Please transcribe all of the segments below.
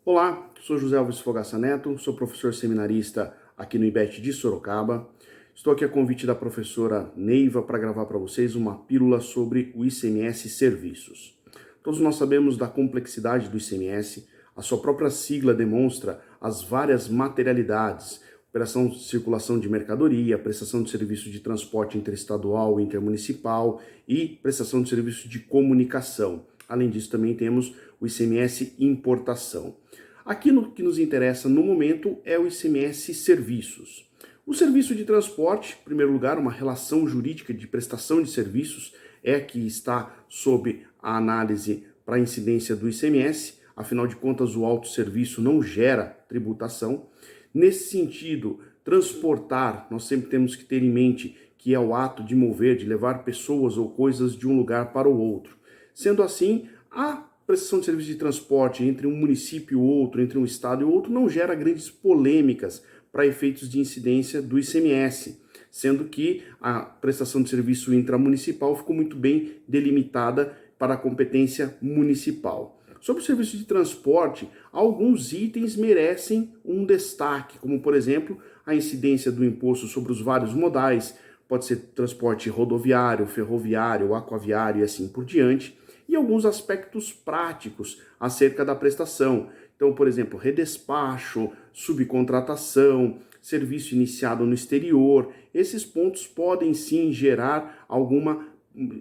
Olá, sou José Alves Fogaça Neto, sou professor seminarista aqui no IBET de Sorocaba. Estou aqui a convite da professora Neiva para gravar para vocês uma pílula sobre o ICMS Serviços. Todos nós sabemos da complexidade do ICMS, a sua própria sigla demonstra as várias materialidades: operação, circulação de mercadoria, prestação de serviço de transporte interestadual e intermunicipal e prestação de serviço de comunicação. Além disso, também temos o ICMS importação. Aqui no que nos interessa no momento é o ICMS serviços. O serviço de transporte, em primeiro lugar, uma relação jurídica de prestação de serviços, é que está sob a análise para a incidência do ICMS, afinal de contas o autosserviço não gera tributação. Nesse sentido, transportar, nós sempre temos que ter em mente que é o ato de mover, de levar pessoas ou coisas de um lugar para o outro. Sendo assim, a prestação de serviço de transporte entre um município e outro, entre um estado e outro, não gera grandes polêmicas para efeitos de incidência do ICMS, sendo que a prestação de serviço intramunicipal ficou muito bem delimitada para a competência municipal. Sobre o serviço de transporte, alguns itens merecem um destaque, como por exemplo a incidência do imposto sobre os vários modais, pode ser transporte rodoviário, ferroviário, aquaviário e assim por diante, e alguns aspectos práticos acerca da prestação. Então, por exemplo, redespacho, subcontratação, serviço iniciado no exterior, esses pontos podem sim gerar alguma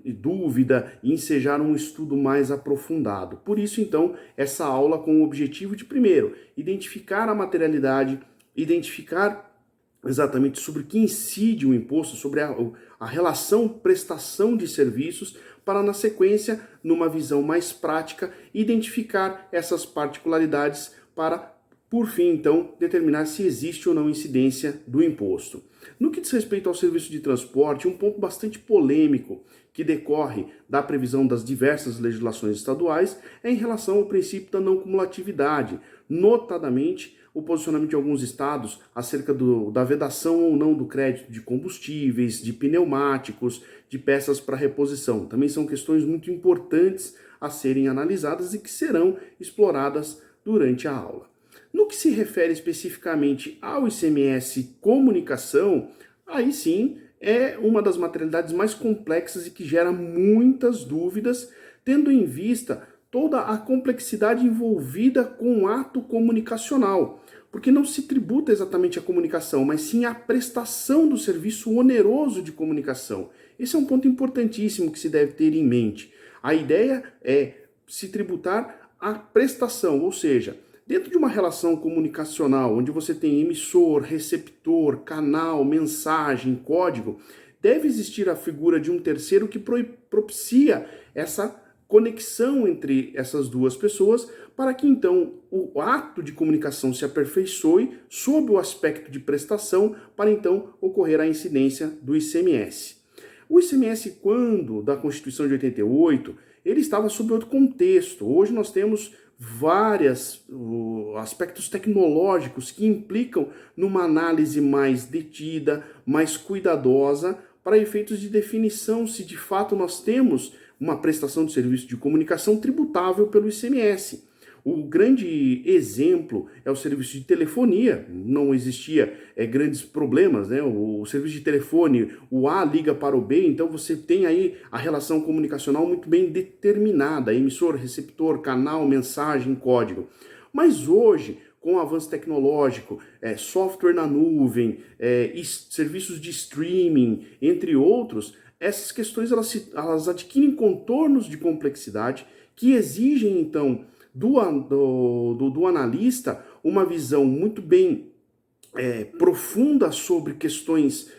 dúvida e ensejar um estudo mais aprofundado. Por isso, então, essa aula com o objetivo de, primeiro, identificar a materialidade, identificar exatamente sobre o que incide o imposto, sobre a relação prestação de serviços, para na sequência, numa visão mais prática, identificar essas particularidades para, por fim, então, determinar se existe ou não incidência do imposto. No que diz respeito ao serviço de transporte, um ponto bastante polêmico que decorre da previsão das diversas legislações estaduais é em relação ao princípio da não cumulatividade, notadamente o posicionamento de alguns estados acerca da vedação ou não do crédito de combustíveis, de pneumáticos, de peças para reposição. Também são questões muito importantes a serem analisadas e que serão exploradas durante a aula. No que se refere especificamente ao ICMS comunicação, aí sim é uma das materialidades mais complexas e que gera muitas dúvidas, tendo em vista toda a complexidade envolvida com o ato comunicacional, porque não se tributa exatamente a comunicação, mas sim a prestação do serviço oneroso de comunicação. Esse é um ponto importantíssimo que se deve ter em mente. A ideia é se tributar a prestação, ou seja, dentro de uma relação comunicacional, onde você tem emissor, receptor, canal, mensagem, código, deve existir a figura de um terceiro que propicia essa conexão entre essas duas pessoas, para que então o ato de comunicação se aperfeiçoe sob o aspecto de prestação, para então ocorrer a incidência do ICMS. O ICMS, quando da Constituição de 88, ele estava sob outro contexto. Hoje nós temos vários aspectos tecnológicos que implicam numa análise mais detida, mais cuidadosa, para efeitos de definição se de fato nós temos uma prestação de serviço de comunicação tributável pelo ICMS. O grande exemplo é o serviço de telefonia. Não existia grandes problemas, né? O serviço de telefone, o A liga para o B, então você tem aí a relação comunicacional muito bem determinada, emissor, receptor, canal, mensagem, código. Mas hoje, com o avanço tecnológico, software na nuvem, serviços de streaming, entre outros, essas questões elas adquirem contornos de complexidade que exigem, então, do analista uma visão muito bem profunda sobre questões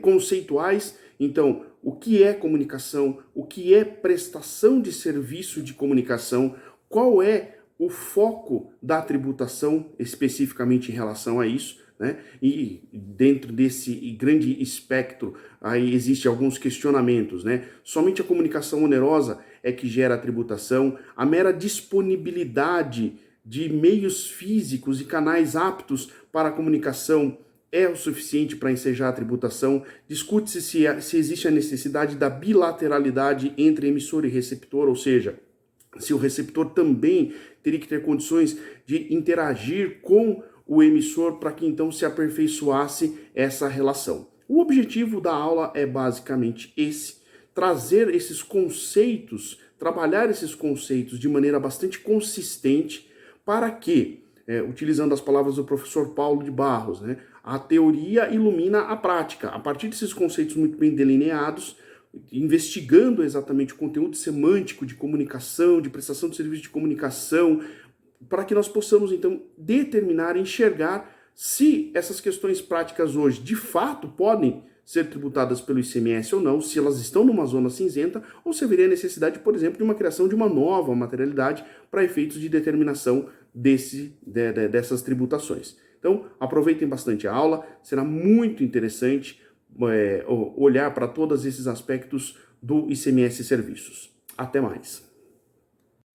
conceituais. Então, o que é comunicação, o que é prestação de serviço de comunicação, qual é o foco da tributação especificamente em relação a isso, né? E dentro desse grande espectro aí existem alguns questionamentos, né? Somente a comunicação onerosa é que gera a tributação, a mera disponibilidade de meios físicos e canais aptos para a comunicação é o suficiente para ensejar a tributação. Discute-se se existe a necessidade da bilateralidade entre emissor e receptor, ou seja, se o receptor também teria que ter condições de interagir com o emissor para que então se aperfeiçoasse essa relação. O objetivo da aula é basicamente esse: trazer esses conceitos, trabalhar esses conceitos de maneira bastante consistente para que, utilizando as palavras do professor Paulo de Barros, né, a teoria ilumina a prática. A partir desses conceitos muito bem delineados, investigando exatamente o conteúdo semântico de comunicação, de prestação de serviço de comunicação, para que nós possamos, então, determinar, enxergar se essas questões práticas hoje, de fato, podem ser tributadas pelo ICMS ou não, se elas estão numa zona cinzenta, ou se haveria necessidade, por exemplo, de uma criação de uma nova materialidade para efeitos de determinação dessas tributações. Então, aproveitem bastante a aula, será muito interessante olhar para todos esses aspectos do ICMS Serviços. Até mais!